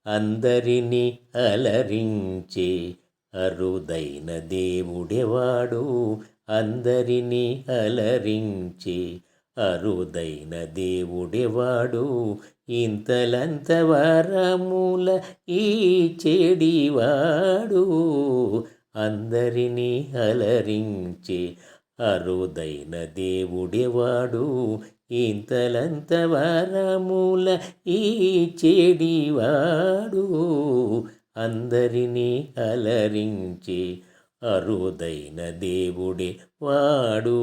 అందరినీ అలరించే అరుదైన దేవుడెవాడు. అందరినీ అలరించే అరుదైన దేవుడెవాడు. ఇంతలంత వరముల ఈ చెడివాడు. అందరినీ అలరించే అరుదైన దేవుడెవాడు. ఇంతలంత వరముల ఈ చెడివాడు. అందరినీ అలరించే అరుదైన దేవుడే వాడు.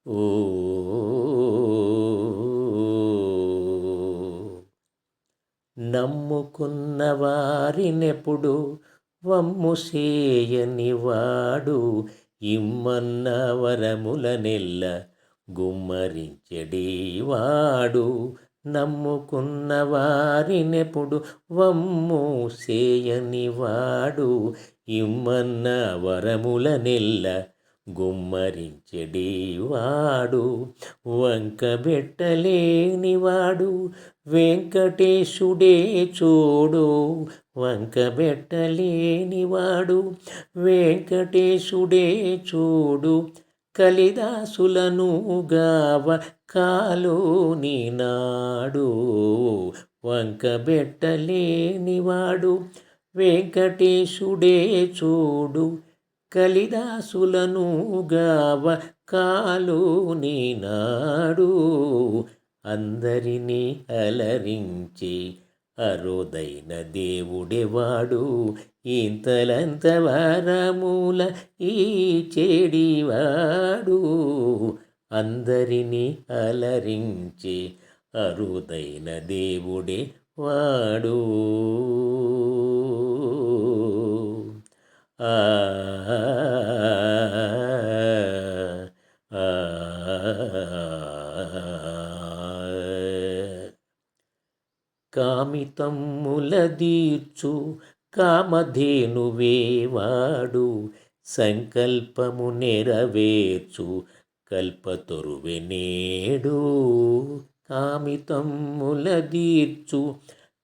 ఓ నమ్ముకున్న వారినెప్పుడు వమ్ము చేయని వాడు. ఇమ్మన్న వరములనెల్ల గుమ్మరించెడివాడు. నమ్ముకున్న వారినెప్పుడు వమ్ము చేయని వాడు. ఇమ్మన్న వరములనెల్ల గుమ్మరించెడివాడు. వంకబెట్టలేనివాడు వెంకటేశుడే చూడు. వంకబెట్టలేనివాడు వెంకటేశుడే చూడు. కలిదాసులను గావ కాలోని నాడు. వంకబెట్టలేనివాడు వెంకటేశుడే చూడు. కలిదాసులను గావ కాలోని నాడు. అందరినీ అలరించే అరుదైన దేవుడెవాడు. ఇంతలంత వరముల ఈ చెడివాడు. అందరినీ అలరించే అరుదైన దేవుడే వాడు. ఆ కామితమ్ముల దీర్చు కామధేనువేవాడు. సంకల్పము నెరవేర్చు కల్పతరువే నేడు. కామితమ్ముల దీర్చు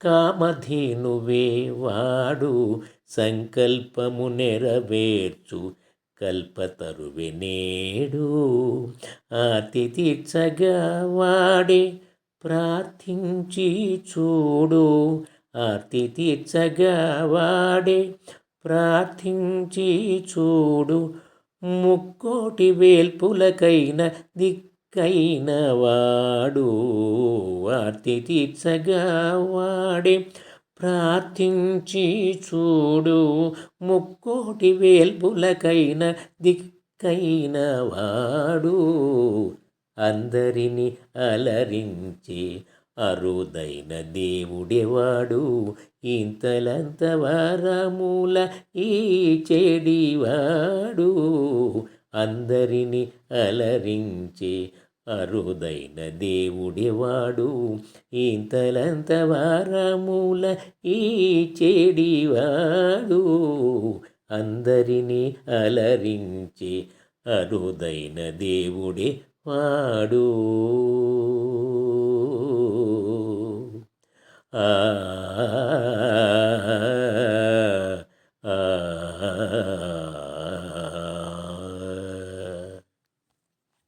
కామధేనువేవాడు. సంకల్పము నెరవేర్చు కల్పతరువే నేడు. ఆర్తి తీర్చగా వాడే ప్రార్థించి చూడు. ఆర్తి తీర్చగా వాడే ప్రార్థించి చూడు. ముక్కోటి వేల్పులకైన దిక్కైన వాడు. ఆర్తి తీర్చగా వాడే ప్రార్థించి చూడు. ముక్కోటి వేల్పులకైన దిక్కైన వాడు. అందరినీ అలరించే అరుదైన దేవుడెవాడు. ఇంతలంత వరముల ఈ చెడివాడు. అందరినీ అలరించే అరుదైన దేవుడెవాడు. ఇంతలంత వరముల ఈ చెడివాడు. అందరినీ అలరించే అరుదైన దేవుడే వాడు. ఆ